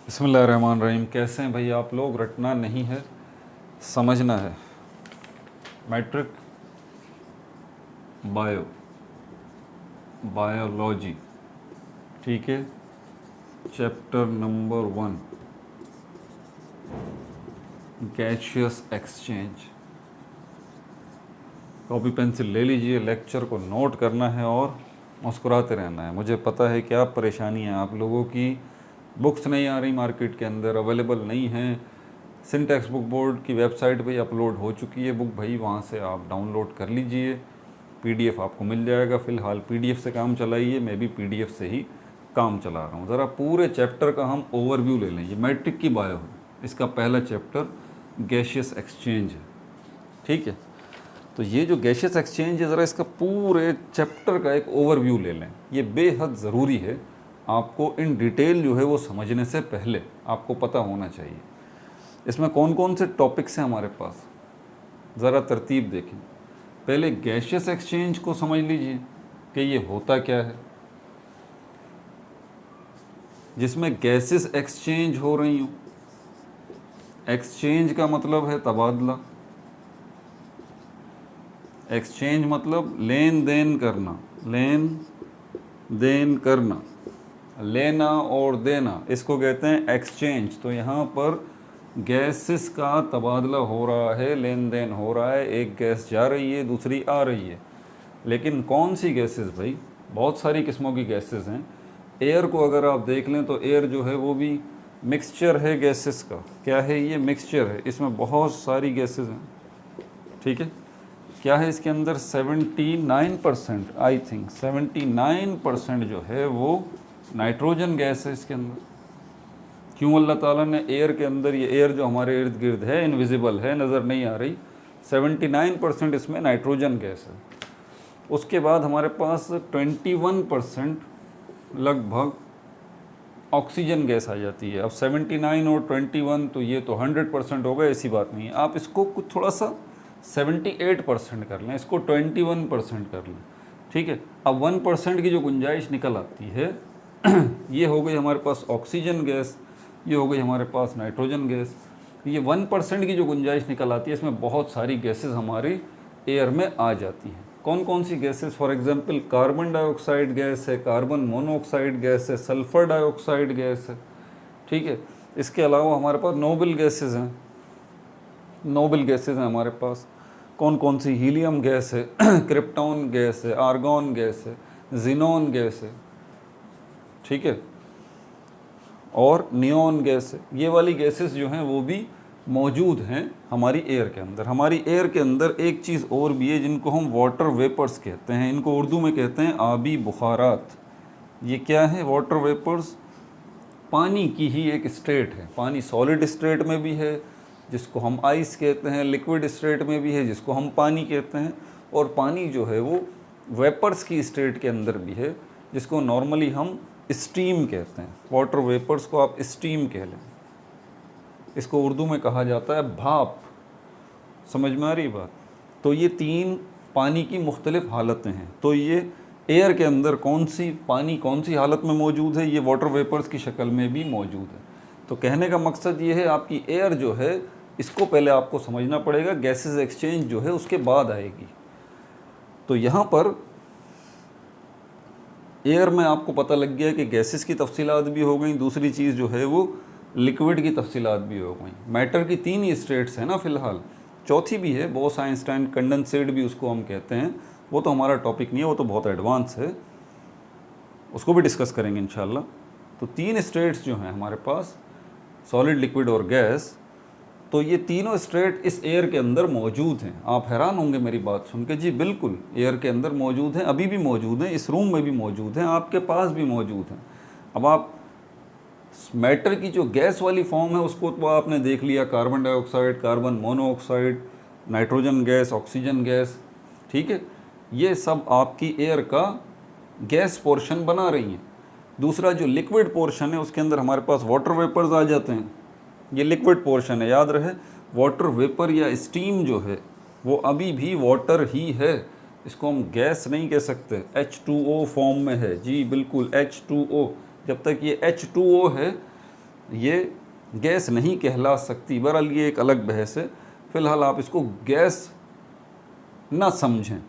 बिस्मिल्लाहिर्रहमानिर्रहीम। कैसे हैं भाई आप लोग? रटना नहीं है, समझना है। मैट्रिक बायोलॉजी, ठीक है। Chapter number 1, gaseous exchange. Copy pencil ले लीजिए, लेक्चर को नोट करना है और मुस्कुराते रहना है। मुझे पता है क्या परेशानी है आप लोगों की, बुक्स नहीं आ रही मार्केट के अंदर, अवेलेबल नहीं हैं। सिंटेक्स बुक बोर्ड की वेबसाइट पे अपलोड हो चुकी है बुक, भाई वहाँ से आप डाउनलोड कर लीजिए, पीडीएफ आपको मिल जाएगा। फ़िलहाल पीडीएफ से काम चलाइए, मैं भी पीडीएफ से ही काम चला रहा हूँ। ज़रा पूरे चैप्टर का हम ओवरव्यू ले लें। ये मैट्रिक की बायो है, इसका पहला चैप्टर गैसियस एक्सचेंज है, ठीक है। तो ये जो गैसियस एक्सचेंज है, ज़रा इसका पूरे चैप्टर का एक ओवरव्यू ले लें। ये बेहद ज़रूरी है, आपको इन डिटेल जो है वो समझने से पहले आपको पता होना चाहिए। इसमें कौन कौन से टॉपिक्स हैं हमारे पास, ज़रा तरतीब देखें। पहले गैसियस एक्सचेंज को समझ लीजिए कि ये होता क्या है। जिसमें गैसेस एक्सचेंज हो रही हूँ, एक्सचेंज का मतलब है तबादला, एक्सचेंज मतलब लेन देन करना, लेन देन करना, लेना और देना, इसको कहते हैं एक्सचेंज। तो यहाँ पर गैसेस का तबादला हो रहा है, लेन देन हो रहा है। एक गैस जा रही है, दूसरी आ रही है। लेकिन कौन सी गैसेस भाई? बहुत सारी किस्मों की गैसेस हैं। एयर को अगर आप देख लें तो एयर जो है वो भी मिक्सचर है गैसेस का। क्या है ये? मिक्सचर है। इसमें बहुत सारी गैसेस हैं, ठीक है। क्या है इसके अंदर? 79%, आई थिंक 79% जो है वो नाइट्रोजन गैस है इसके अंदर। क्यों अल्लाह ताला ने एयर के अंदर, ये एयर जो हमारे इर्द गिर्द है, इनविजिबल है, नज़र नहीं आ रही, 79% इसमें नाइट्रोजन गैस है। उसके बाद हमारे पास 21% लगभग ऑक्सीजन गैस आ जाती है। अब 79 और 21 तो ये तो 100% हो गए, ऐसी बात नहीं है। आप इसको कुछ थोड़ा सा 78% कर लें, इसको 21% कर लें, ठीक है। अब 1% की जो गुंजाइश निकल आती है ये हो गई हमारे पास ऑक्सीजन गैस, ये हो गई हमारे पास नाइट्रोजन गैस। ये 1% की जो गुंजाइश निकल आती है, इसमें बहुत सारी गैसेस हमारी एयर में आ जाती हैं। कौन कौन सी gases? For example carbon dioxide gas है, कार्बन मोनोऑक्साइड गैस है, सल्फ़र डाइऑक्साइड गैस है, ठीक है। इसके अलावा हमारे पास नोबल गैसेस हैं, नोबल गैसेस हैं हमारे पास। कौन कौन सी? हीलियम गैस है, क्रिप्टॉन गैस है, आर्गॉन गैस है, जिनॉन गैस है, ठीक है, और नियॉन गैस है। ये वाली गैसेस जो हैं वो भी मौजूद हैं हमारी एयर के अंदर। हमारी एयर के अंदर एक चीज़ और भी है जिनको हम वाटर वेपर्स कहते हैं, इनको उर्दू में कहते हैं आबी बुखारात। ये क्या है? वाटर वेपर्स पानी की ही एक स्टेट है। पानी सॉलिड स्टेट में भी है जिसको हम आइस कहते हैं, लिक्विड स्टेट में भी है जिसको हम पानी कहते हैं, और पानी जो है वो वेपर्स की स्टेट के अंदर भी है जिसको नॉर्मली हम स्टीम कहते हैं। वाटर वेपर्स को आप स्टीम कह लें, इसको उर्दू में कहा जाता है भाप। समझ में आ रही बात? तो ये तीन पानी की मुख्तलिफ हालतें हैं। तो ये एयर के अंदर कौन सी पानी कौन सी हालत में मौजूद है? ये वाटर वेपर्स की शक्ल में भी मौजूद है। तो कहने का मकसद ये है, आपकी एयर जो है इसको पहले आपको समझना पड़ेगा, गैसेस एक्सचेंज जो है उसके बाद आएगी। तो यहाँ पर एयर में आपको पता लग गया कि गैसेस की तफसीलात भी हो गई, दूसरी चीज़ जो है वो लिक्विड की तफसीलात भी हो गई। मैटर की तीन ही स्टेट्स हैं ना फ़िलहाल, चौथी भी है, बोस आइंस्टाइन कंडेंसेट भी उसको हम कहते हैं। वो तो हमारा टॉपिक नहीं है, वो तो बहुत एडवांस है, उसको भी डिस्कस करेंगे इंशाल्लाह। तो तीन स्टेट्स जो हैं हमारे पास, सॉलिड, लिक्विड और गैस, तो ये तीनों स्टेट इस एयर के अंदर मौजूद हैं। आप हैरान होंगे मेरी बात सुन के, जी बिल्कुल एयर के अंदर मौजूद हैं, अभी भी मौजूद हैं, इस रूम में भी मौजूद हैं, आपके पास भी मौजूद हैं। अब आप मैटर की जो गैस वाली फॉर्म है उसको तो आपने देख लिया, carbon dioxide, carbon monoxide, nitrogen gas, oxygen gas, ठीक है। ये सब आपकी एयर का गैस पोर्शन बना रही हैं। दूसरा जो लिक्विड पोर्शन है उसके अंदर हमारे पास वाटर वेपर्स आ जाते हैं। ये लिक्विड पोर्शन है, याद रहे, वाटर वेपर या स्टीम जो है वो अभी भी वाटर ही है, इसको हम गैस नहीं कह सकते। H2O फॉर्म में है, जी बिल्कुल H2O। जब तक ये H2O है ये गैस नहीं कहला सकती। बहरहाल ये एक अलग बहस है, फ़िलहाल आप इसको गैस ना समझें।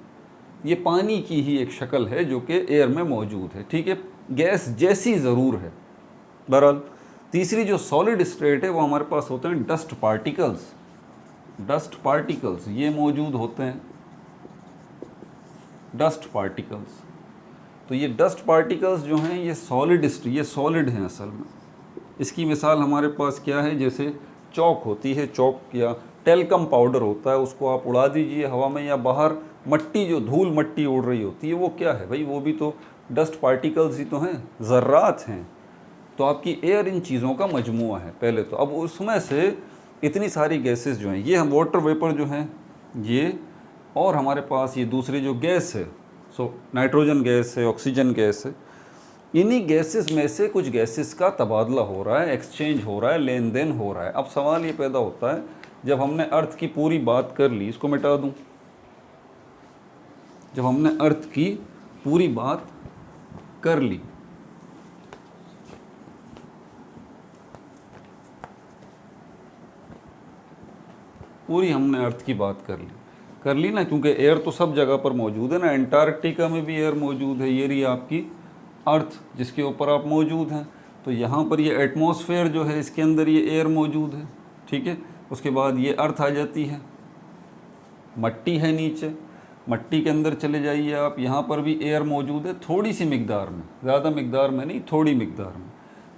ये पानी की ही एक शक्ल है जो कि एयर में मौजूद है, ठीक है, गैस जैसी ज़रूर है। बहरहाल तीसरी जो सॉलिड स्टेट है वो हमारे पास होते हैं डस्ट पार्टिकल्स। डस्ट पार्टिकल्स ये मौजूद होते हैं, डस्ट पार्टिकल्स। तो ये डस्ट पार्टिकल्स जो हैं ये सॉलिड हैं असल में। इसकी मिसाल हमारे पास क्या है, जैसे चौक होती है, चौक या टेल्कम पाउडर होता है, उसको आप उड़ा दीजिए हवा में, या बाहर मट्टी जो धूल मट्टी उड़ रही होती है वो क्या है भाई, वो भी तो डस्ट पार्टिकल्स ही तो हैं, ज़र्रात हैं। तो आपकी एयर इन चीज़ों का मजमुआ है पहले तो। अब उसमें से इतनी सारी गैसेस जो हैं, ये हम वाटर वेपर जो हैं ये, और हमारे पास ये दूसरी जो गैस है, सो नाइट्रोजन गैस है, ऑक्सीजन गैस है, इन्हीं गैसेस में से कुछ गैसेस का तबादला हो रहा है, एक्सचेंज हो रहा है, लेन देन हो रहा है। अब सवाल ये पैदा होता है, जब हमने अर्थ की पूरी बात कर ली, इसको मिटा दूं, जब हमने अर्थ की पूरी बात कर ली, पूरी हमने अर्थ की बात कर ली ना, क्योंकि एयर तो सब जगह पर मौजूद है ना, अंटार्कटिका में भी एयर मौजूद है, ये रही आपकी अर्थ जिसके ऊपर आप मौजूद हैं। तो यहाँ पर ये एटमॉस्फेयर जो है इसके अंदर ये एयर मौजूद है, ठीक है। उसके बाद ये अर्थ आ जाती है, मट्टी है नीचे, मट्टी के अंदर चले जाइए आप, यहाँ पर भी एयर मौजूद है, थोड़ी सी मिकदार में, ज़्यादा मिकदार में नहीं, थोड़ी मिकदार में।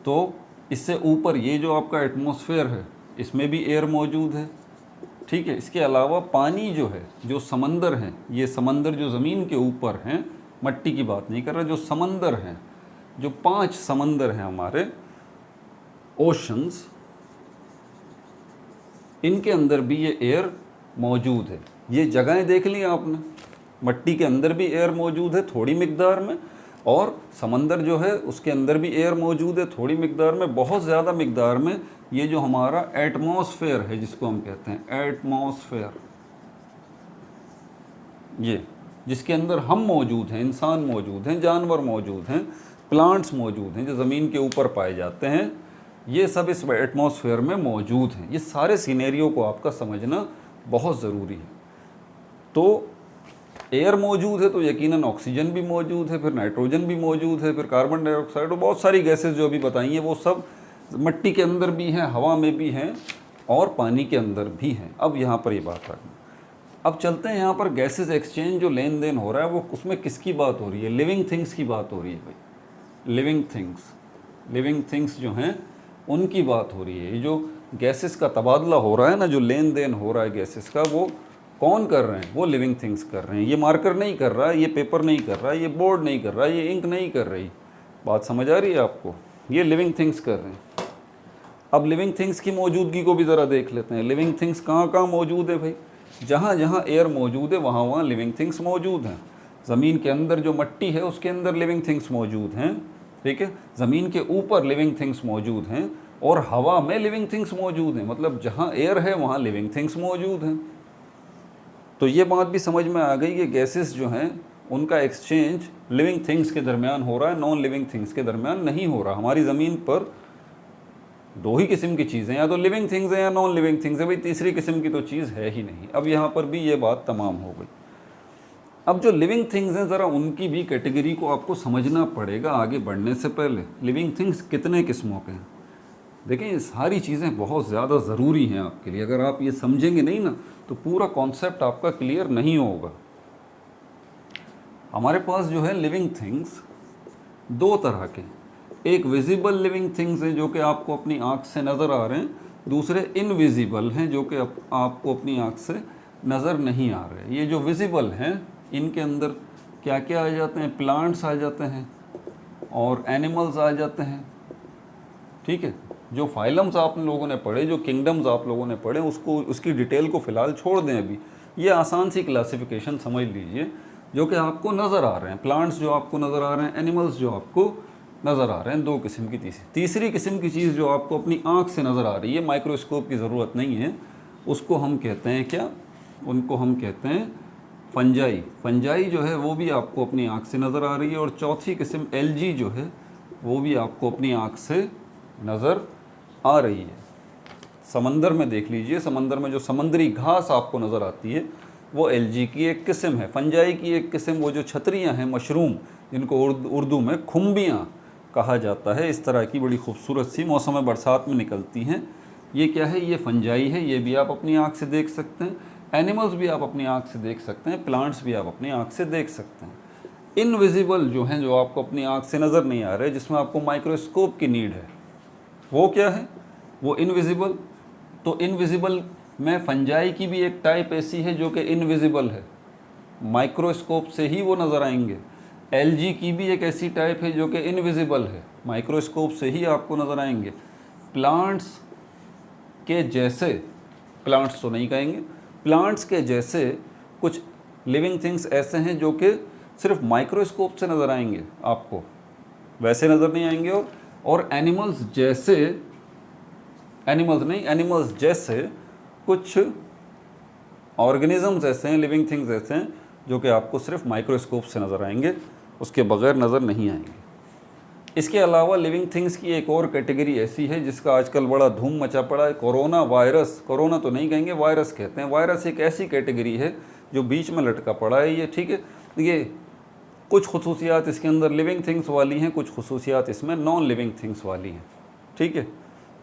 तो इससे ऊपर ये जो आपका एटमॉस्फेयर है इसमें भी एयर मौजूद है, ठीक है। इसके अलावा पानी जो है, जो समंदर हैं, ये समंदर जो ज़मीन के ऊपर हैं, मट्टी की बात नहीं कर रहा, जो समंदर हैं, जो 5 समंदर हैं हमारे ओशंस, इनके अंदर भी ये एयर मौजूद है। ये जगहें देख ली आपने, मट्टी के अंदर भी एयर मौजूद है थोड़ी मिकदार में, और समंदर जो है उसके अंदर भी एयर मौजूद है थोड़ी मिकदार में। बहुत ज़्यादा मिकदार में ये जो हमारा एटमॉस्फेयर है, जिसको हम कहते हैं एटमॉस्फेयर, ये जिसके अंदर हम मौजूद हैं, इंसान मौजूद हैं, जानवर मौजूद हैं, प्लांट्स मौजूद हैं जो ज़मीन के ऊपर पाए जाते हैं, ये सब इस एटमॉस्फेयर में मौजूद हैं। ये सारे सिनेरियो को आपका समझना बहुत ज़रूरी है। तो एयर मौजूद है तो यकीनन ऑक्सीजन भी मौजूद है, फिर नाइट्रोजन भी मौजूद है, फिर कार्बन डाइऑक्साइड और बहुत सारी गैसेस जो अभी बताई हैं वो सब मट्टी के अंदर भी हैं, हवा में भी हैं और पानी के अंदर भी हैं। अब यहाँ पर ये बात रखना। अब चलते हैं यहाँ पर गैसेस एक्सचेंज जो लेन देन हो रहा है वो उसमें किसकी बात हो रही है, लिविंग थिंग्स की बात हो रही है भाई। लिविंग थिंग्स जो हैं उनकी बात हो रही है। ये जो गैसेस का तबादला हो रहा है ना, जो लेन देन हो रहा है गैसेस का, वो कौन कर रहे हैं, वो लिविंग थिंग्स कर रहे हैं। ये मार्कर नहीं कर रहा है, ये पेपर नहीं कर रहा है, ये बोर्ड नहीं कर रहा है, ये इंक नहीं कर रही। बात समझ आ रही है आपको, ये लिविंग थिंग्स कर रहे हैं। अब लिविंग थिंग्स की मौजूदगी को भी ज़रा देख लेते हैं। लिविंग थिंग्स कहाँ कहाँ मौजूद है भाई, जहाँ जहाँ एयर मौजूद है वहाँ वहाँ लिविंग थिंग्स मौजूद हैं। ज़मीन के अंदर जो मट्टी है उसके अंदर लिविंग थिंग्स मौजूद हैं, ठीक है। ज़मीन के ऊपर लिविंग थिंग्स मौजूद हैं और हवा में लिविंग थिंग्स मौजूद हैं। मतलब जहाँ एयर है वहाँ लिविंग थिंग्स मौजूद हैं। तो ये बात भी समझ में आ गई कि गैसेस जो हैं उनका एक्सचेंज लिविंग थिंग्स के दरमियान हो रहा है, नॉन लिविंग थिंग्स के दरमियान नहीं हो रहा। हमारी ज़मीन पर दो ही किस्म की चीज़ें, या तो लिविंग थिंग्स हैं या नॉन लिविंग थिंग्स है, भाई तीसरी किस्म की तो चीज़ है ही नहीं। अब यहाँ पर भी ये बात तमाम हो गई। अब जो लिविंग थिंग्स हैं ज़रा उनकी भी कैटेगरी को आपको समझना पड़ेगा आगे बढ़ने से पहले। लिविंग थिंग्स कितने किस्मों के हैं, देखें ये सारी चीज़ें बहुत ज़्यादा ज़रूरी हैं आपके लिए। अगर आप ये समझेंगे नहीं ना तो पूरा कॉन्सेप्ट आपका क्लियर नहीं होगा। हमारे पास जो है लिविंग थिंग्स दो तरह के, एक विजिबल लिविंग थिंग्स हैं जो कि आपको अपनी आँख से नज़र आ रहे हैं, दूसरे इनविजिबल हैं जो कि आपको अपनी आँख से नज़र नहीं आ रहे। ये जो विजिबल हैं इनके अंदर क्या क्या आ जाते हैं, प्लांट्स आ जाते हैं और एनिमल्स आ जाते हैं, ठीक है। जो फाइलम्स आप लोगों ने पढ़े, जो किंगडम्स आप लोगों ने पढ़े, उसकी डिटेल को फ़िलहाल छोड़ दें अभी। ये आसान सी क्लासिफिकेशन समझ लीजिए जो कि आपको नज़र आ रहे हैं। प्लांट्स जो आपको नज़र आ रहे हैं, एनिमल्स जो आपको नज़र आ रहे हैं, दो किस्म की। तीसरी किस्म की चीज़ जो आपको अपनी आँख से नज़र आ रही है, माइक्रोस्कोप की ज़रूरत नहीं है, उसको हम कहते हैं क्या, उनको हम कहते हैं फंजाई। फंजाई जो है वो भी आपको अपनी आँख से नज़र आ रही है। और चौथी किस्म एलजी जो है वो भी आपको अपनी आँख से नज़र आ रही है। समंदर में देख लीजिए, समंदर में जो समुद्री घास आपको नज़र आती है वो एल्गी की एक किस्म है, फंजाई की एक किस्म, वो जो छतरियाँ हैं मशरूम, जिनको उर्दू में खुम्बियाँ कहा जाता है, इस तरह की बड़ी खूबसूरत सी मौसम बरसात में निकलती हैं। ये क्या है? ये फंजाई है। ये भी आप अपनी आँख से देख सकते हैं, एनिमल्स भी आप अपनी आँख से देख सकते हैं, प्लांट्स भी आप अपनी आँख से देख सकते हैं। इनविजिबल जो हैं, जो आपको अपनी आँख से नज़र नहीं आ रहे, जिसमें आपको माइक्रोस्कोप की नीड है, वो क्या है? वो इनविजिबल। तो इनविजिबल में फंजाई की भी एक टाइप ऐसी है जो कि इनविजिबल है, माइक्रोस्कोप से ही वो नज़र आएंगे। एल्गी की भी एक ऐसी टाइप है जो कि इनविजिबल है, माइक्रोस्कोप से ही आपको नज़र आएंगे। प्लांट्स के जैसे, प्लांट्स तो नहीं कहेंगे, प्लांट्स के जैसे कुछ लिविंग थिंग्स ऐसे हैं जो कि सिर्फ माइक्रोस्कोप से नज़र आएंगे आपको, वैसे नज़र नहीं आएंगे। और एनिमल्स जैसे, एनिमल्स नहीं, एनिमल्स जैसे कुछ ऑर्गेनिजम्स ऐसे हैं, लिविंग थिंग्स ऐसे हैं जो कि आपको सिर्फ माइक्रोस्कोप से नज़र आएंगे, उसके बगैर नज़र नहीं आएंगे। इसके अलावा लिविंग थिंग्स की एक और कैटेगरी ऐसी है जिसका आजकल बड़ा धूम मचा पड़ा है, कोरोना वायरस। कोरोना तो नहीं कहेंगे, वायरस कहते हैं। वायरस एक ऐसी कैटेगरी है जो बीच में लटका पड़ा है ये, ठीक है। ये कुछ खुसूसियात इसके अंदर लिविंग थिंग्स वाली हैं, कुछ खुसूसियात इसमें नॉन लिविंग थिंग्स वाली हैं, ठीक है।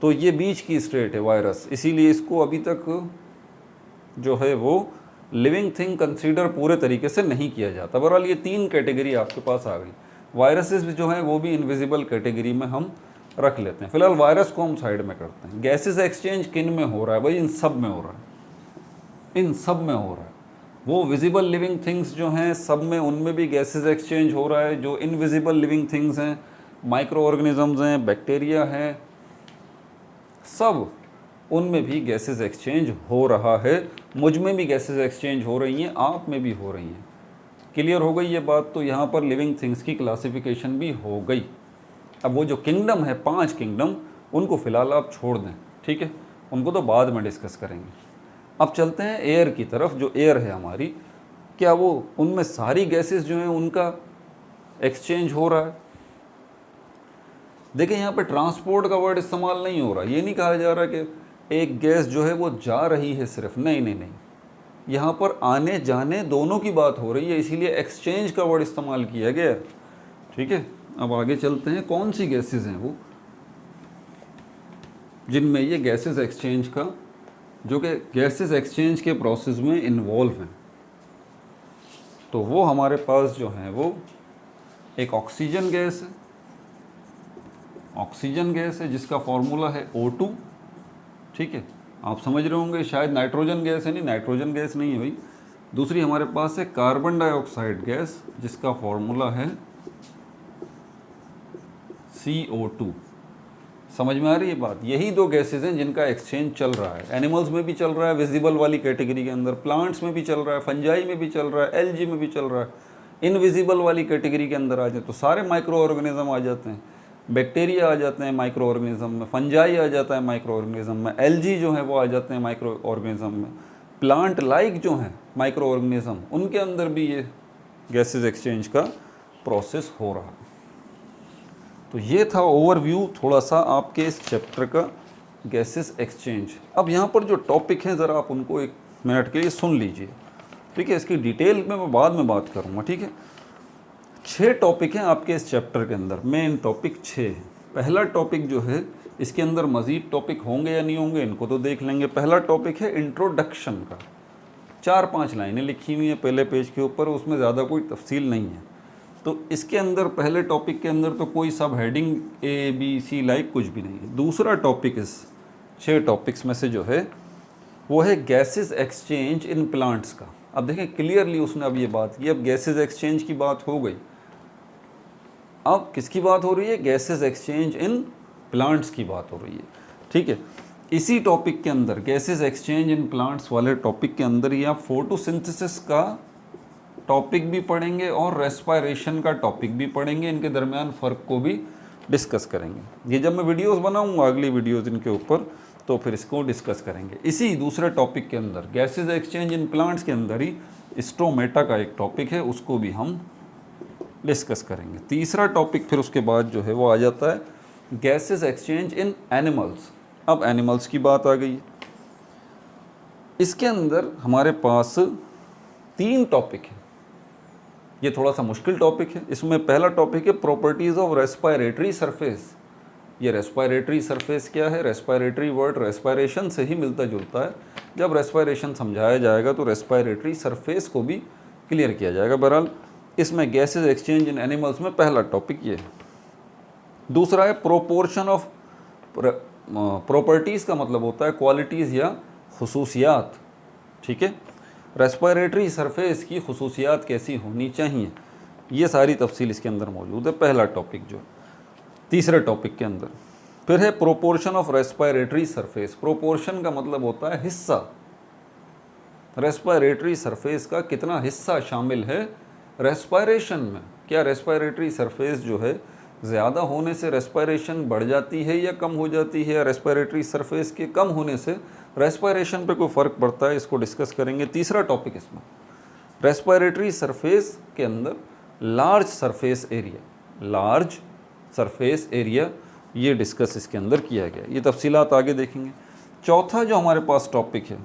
तो ये बीच की स्टेट है वायरस, इसीलिए इसको अभी तक जो है वो लिविंग थिंग कंसीडर पूरे तरीके से नहीं किया जाता। बहरहाल ये 3 कैटेगरी आपके पास आ गई। वायरसेस जो हैं वो भी इनविजिबल कैटेगरी में हम रख लेते हैं। फिलहाल वायरस को हम साइड में करते हैं। गैसेस एक्सचेंज किन में हो रहा है भाई? इन सब में हो रहा है, इन सब में हो रहा है। वो विजिबल लिविंग थिंग्स जो हैं सब में, उनमें भी गैसेस एक्सचेंज हो रहा है। जो इनविजिबल लिविंग थिंग्स हैं, माइक्रो ऑर्गेनिजम्स हैं, बैक्टीरिया हैं, सब उनमें भी गैसेस एक्सचेंज हो रहा है। मुझ में भी गैसेस एक्सचेंज हो रही हैं, आप में भी हो रही हैं। क्लियर हो गई ये बात? तो यहाँ पर लिविंग थिंग्स की क्लासिफिकेशन भी हो गई। अब वो जो किंगडम है, 5 किंगडम, उनको फ़िलहाल आप छोड़ दें, ठीक है, उनको तो बाद में डिस्कस करेंगे। अब चलते हैं एयर की तरफ। जो एयर है हमारी, क्या वो उनमें सारी गैसेस जो हैं उनका एक्सचेंज हो रहा है? देखिए यहाँ पे ट्रांसपोर्ट का वर्ड इस्तेमाल नहीं हो रहा। ये नहीं कहा जा रहा कि एक गैस जो है वो जा रही है सिर्फ, नहीं नहीं नहीं, यहाँ पर आने जाने दोनों की बात हो रही है, इसीलिए एक्सचेंज का वर्ड इस्तेमाल किया गया, ठीक है। अब आगे चलते हैं, कौन सी गैसेस हैं वो जिनमें ये गैसेस एक्सचेंज का, जो कि गैसेस एक्सचेंज के प्रोसेस में इन्वॉल्व हैं। तो वो हमारे पास जो है वो एक ऑक्सीजन गैस है, ऑक्सीजन गैस है जिसका फॉर्मूला है O2, ठीक है। आप समझ रहे होंगे शायद नाइट्रोजन गैस है, नहीं, नाइट्रोजन गैस नहीं है भाई। दूसरी हमारे पास है कार्बन डाइऑक्साइड गैस जिसका फॉर्मूला है CO2। समझ में आ रही है बात? यही 2 गैसेज हैं जिनका एक्सचेंज चल रहा है। एनिमल्स में भी चल रहा है विजिबल वाली कैटेगरी के अंदर, प्लांट्स में भी चल रहा है, फंजाई में भी चल रहा है, एल्गी में भी चल रहा है। इनविजिबल वाली कैटेगरी के अंदर आ जाए तो सारे माइक्रो ऑर्गेनिज्म आ जाते हैं, बैक्टीरिया आ जाते हैं माइक्रो ऑर्गेनिज्म में, फंजाई आ जाता है माइक्रो ऑर्गेनिज्म में, एल्गी जो है वो आ जाते हैं माइक्रो ऑर्गेनिज्म में, प्लांट लाइक जो हैं माइक्रो ऑर्गेनिज्म, उनके अंदर भी ये गैसेज एक्सचेंज का प्रोसेस हो रहा है। तो ये था ओवरव्यू थोड़ा सा आपके इस चैप्टर का, गैसेस एक्सचेंज। अब यहाँ पर जो टॉपिक हैं ज़रा आप उनको 1 मिनट के लिए सुन लीजिए, ठीक है। इसकी डिटेल में मैं बाद में बात करूँगा, ठीक है। 6 टॉपिक हैं आपके इस चैप्टर के अंदर, मेन टॉपिक 6 हैं। पहला टॉपिक जो है, इसके अंदर मज़ीद टॉपिक होंगे या नहीं होंगे इनको तो देख लेंगे। पहला टॉपिक है इंट्रोडक्शन का, 4-5 लाइनें लिखी हुई हैं पहले पेज के ऊपर, उसमें ज़्यादा कोई तफसील नहीं है। तो इसके अंदर पहले टॉपिक के अंदर तो कोई सब हेडिंग ABC लाइक कुछ भी नहीं है। दूसरा टॉपिक इस 6 टॉपिक्स में से जो है वो है गैसेस एक्सचेंज इन प्लांट्स का। अब देखें क्लियरली उसने अब ये बात की, अब गैसेस एक्सचेंज की बात हो गई। अब किसकी बात हो रही है? गैसेस एक्सचेंज इन प्लांट्स की बात हो रही है, ठीक है। इसी टॉपिक के अंदर, गैसेस एक्सचेंज इन प्लांट्स वाले टॉपिक के अंदर ही आप फोटोसिंथेसिस का टॉपिक भी पढ़ेंगे और रेस्पायरेशन का टॉपिक भी पढ़ेंगे। इनके दरमियान फ़र्क को भी डिस्कस करेंगे। ये जब मैं वीडियोस बनाऊंगा अगली वीडियोस इनके ऊपर, तो फिर इसको डिस्कस करेंगे। इसी दूसरे टॉपिक के अंदर, गैसेस एक्सचेंज इन प्लांट्स के अंदर ही स्टोमेटा का एक टॉपिक है, उसको भी हम डिस्कस करेंगे। तीसरा टॉपिक फिर उसके बाद जो है वो आ जाता है गैसेस एक्सचेंज इन एनिमल्स। अब एनिमल्स की बात आ गई। इसके अंदर हमारे पास 3 टॉपिक है। ये थोड़ा सा मुश्किल टॉपिक है। इसमें पहला टॉपिक है प्रॉपर्टीज़ ऑफ रेस्पिरेटरी सरफेस। ये रेस्पिरेटरी सरफेस क्या है? रेस्पिरेटरी वर्ड रेस्पिरेशन से ही मिलता जुलता है। जब रेस्पिरेशन समझाया जाएगा तो रेस्पिरेटरी सरफेस को भी क्लियर किया जाएगा। बहरहाल इसमें गैसेज एक्सचेंज इन एनिमल्स में पहला टॉपिक ये है। दूसरा है प्रोपोर्शन ऑफ प्रॉपर्टीज़ का मतलब होता है क्वालिटीज़ या खुसूसियात। ठीक है, रेस्पिरेटरी सरफेस की खुसूसियात कैसी होनी चाहिए, ये सारी तफसील इसके अंदर मौजूद है। पहला टॉपिक जो तीसरे टॉपिक के अंदर फिर है proportion of respiratory surface. Proportion का मतलब होता है हिस्सा। रेस्पिरेटरी सरफेस का कितना हिस्सा शामिल है रेस्पिरेशन में। क्या रेस्पिरेटरी सरफेस जो है ज़्यादा होने से रेस्पिरेशन बढ़ जाती है या कम हो जाती है, या रेस्पिरेटरी सरफेस के कम होने से रेस्पिरेशन पे कोई फ़र्क पड़ता है, इसको डिस्कस करेंगे। तीसरा टॉपिक इसमें रेस्पिरेटरी सरफेस के अंदर large surface area, large surface area, ये डिस्कस इसके अंदर किया गया। ये तफसीलात आगे देखेंगे। चौथा जो हमारे पास टॉपिक है,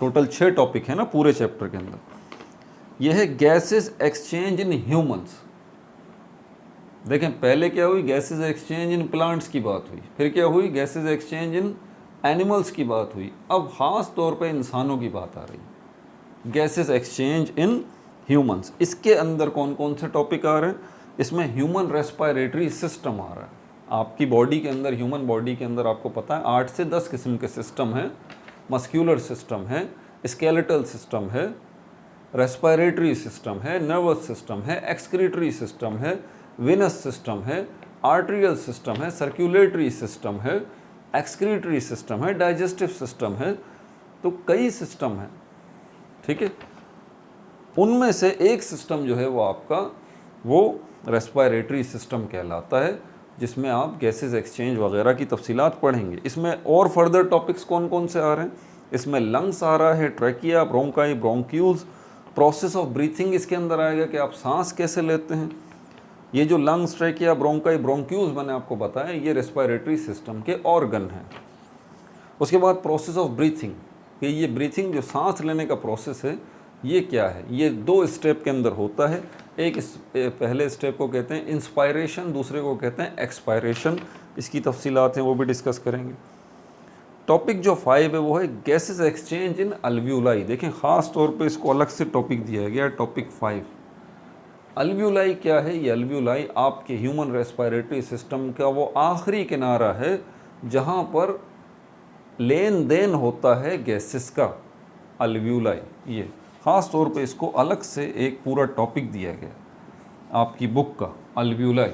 टोटल 6 टॉपिक है ना पूरे चैप्टर के अंदर, यह है गैसेस एक्सचेंज इन ह्यूमंस। देखें पहले क्या हुई, गैसेस एक्सचेंज इन प्लांट्स की बात हुई, फिर क्या हुई, गैसेस एक्सचेंज इन एनिमल्स की बात हुई, अब ख़ास तौर पे इंसानों की बात आ रही है, गैसेस एक्सचेंज इन ह्यूमंस। इसके अंदर कौन कौन से टॉपिक आ रहे हैं? इसमें ह्यूमन रेस्पिरेटरी सिस्टम आ रहा है। आपकी बॉडी के अंदर, ह्यूमन बॉडी के अंदर आपको पता है 8 से 10 किस्म के सिस्टम हैं। मस्क्यूलर सिस्टम है, स्केलेटल सिस्टम है, रेस्पिरेटरी सिस्टम है, नर्वस सिस्टम है, एक्सक्रीटरी सिस्टम है, विनस सिस्टम है, आर्टेरियल सिस्टम है, सर्कुलेटरी सिस्टम है, एक्सक्रीटरी सिस्टम है, डाइजेस्टिव सिस्टम है। तो कई सिस्टम हैं, ठीक है। उनमें से एक सिस्टम जो है वो आपका वो रेस्पिरेटरी सिस्टम कहलाता है, जिसमें आप गैसेस एक्सचेंज वगैरह की तफसीलात पढ़ेंगे। इसमें और फर्दर टॉपिक्स कौन कौन से आ रहे हैं? इसमें लंग्स आ रहा है, trachea, bronchi, bronchioles, process of breathing इसके अंदर आएगा कि आप सांस कैसे लेते हैं। ये जो लंग्स, ट्रैकिया, ब्रोंकाई, ब्रोंक्यूल्स मैंने आपको बताया, ये रेस्पिरेटरी सिस्टम के ऑर्गन हैं। उसके बाद प्रोसेस ऑफ ब्रीथिंग, कि ये ब्रीथिंग जो सांस लेने का प्रोसेस है ये क्या है। ये 2 स्टेप के अंदर होता है। एक पहले स्टेप को कहते हैं इंस्पायरेशन, दूसरे को कहते हैं एक्सपायरेशन। इसकी तफसीलात हैं वो भी डिस्कस करेंगे। टॉपिक जो 5 है वो है गैसेस एक्सचेंज इन अल्वियोलाई। देखें ख़ास तौर पे इसको अलग से टॉपिक दिया गया है, टॉपिक 5। अल्वियोलाई क्या है? ये अल्वियोलाई आपके ह्यूमन रेस्पिरेटरी सिस्टम का वो आखिरी किनारा है जहाँ पर लेन देन होता है गैसेस का। अल्वियोलाई, ये ख़ास तौर पे इसको अलग से एक पूरा टॉपिक दिया गया आपकी बुक का, अल्वियोलाई।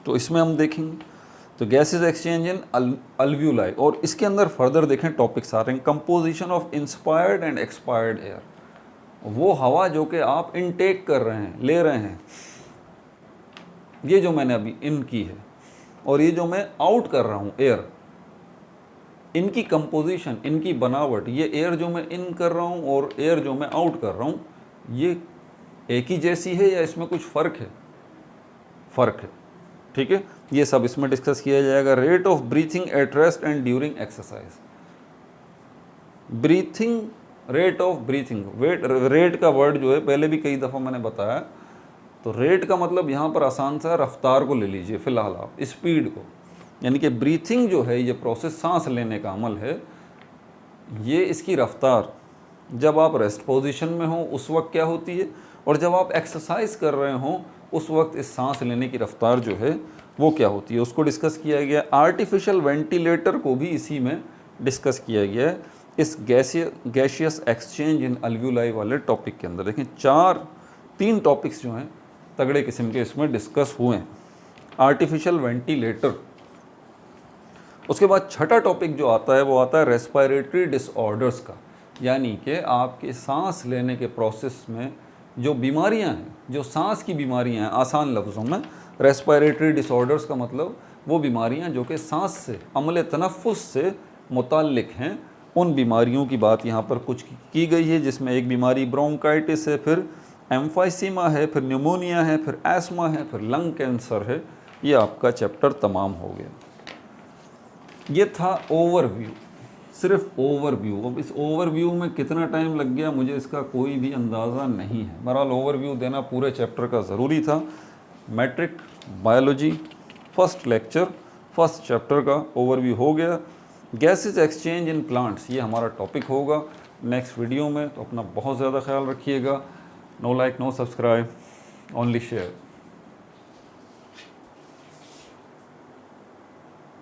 तो इसमें हम देखेंगे तो गैसेस एक्सचेंज इन अल्वियोलाई, और इसके अंदर फर्दर देखें टॉपिक्स आ रहे हैं। Composition of inspired and expired air, वो हवा जो कि आप इनटेक कर रहे हैं, ले रहे हैं, ये जो मैंने अभी इन की है, और ये जो मैं आउट कर रहा हूँ एयर, इनकी कंपोजिशन, इनकी बनावट, ये एयर जो मैं इन कर रहा हूँ और एयर जो मैं आउट कर रहा हूँ, ये एक ही जैसी है या इसमें कुछ फ़र्क है? फ़र्क है, ठीक है। ये सब इसमें डिस्कस किया जाएगा। Rate of breathing at rest and during exercise. Breathing, rate of breathing, rate का वर्ड जो है पहले भी कई दफ़ा मैंने बताया। तो रेट का मतलब यहाँ पर आसान सा रफ्तार को ले लीजिए फ़िलहाल आप, स्पीड को, यानी कि ब्रीथिंग जो है ये प्रोसेस, सांस लेने का अमल है, ये इसकी रफ्तार जब आप रेस्ट पोजीशन में हो उस वक्त क्या होती है, और जब आप एक्सरसाइज कर रहे हो उस वक्त इस सांस लेने की रफ्तार जो है वो क्या होती है, उसको डिस्कस किया गया। आर्टिफिशियल वेंटिलेटर को भी इसी में डिस्कस किया गया है इस गैशियस एक्सचेंज इन अल्वियोलाई वाले टॉपिक के अंदर। देखें 3 टॉपिक्स जो हैं तगड़े किस्म के इसमें डिस्कस हुए हैं। आर्टिफिशियल वेंटिलेटर, उसके बाद छठा टॉपिक जो आता है वो आता है रेस्पिरेटरी डिसऑर्डर्स का, यानी कि आपके सांस लेने के प्रोसेस में जो बीमारियां हैं, जो सांस की बीमारियां हैं, आसान लफ्ज़ों में रेस्पिरेटरी डिसऑर्डर्स का मतलब वो बीमारियां जो कि सांस से, अमले तनफ़ुस से मुताल्लिक हैं, उन बीमारियों की बात यहाँ पर कुछ की गई है, जिसमें एक बीमारी ब्रोंकाइटिस है, फिर एम्फाइसीमा है, फिर न्यूमोनिया है, फिर एस्मा है, फिर लंग कैंसर है। ये आपका चैप्टर तमाम हो गया। ये था ओवरव्यू, सिर्फ ओवरव्यू। अब इस ओवरव्यू में कितना टाइम लग गया मुझे इसका कोई भी अंदाज़ा नहीं है। बहरहाल ओवरव्यू देना पूरे चैप्टर का ज़रूरी था। Matric biology first lecture first chapter का ओवरव्यू हो गया। गैसेज एक्सचेंज इन प्लांट्स ये हमारा टॉपिक होगा नेक्स्ट वीडियो में। तो अपना बहुत ज़्यादा ख्याल रखिएगा। No like no subscribe, only share.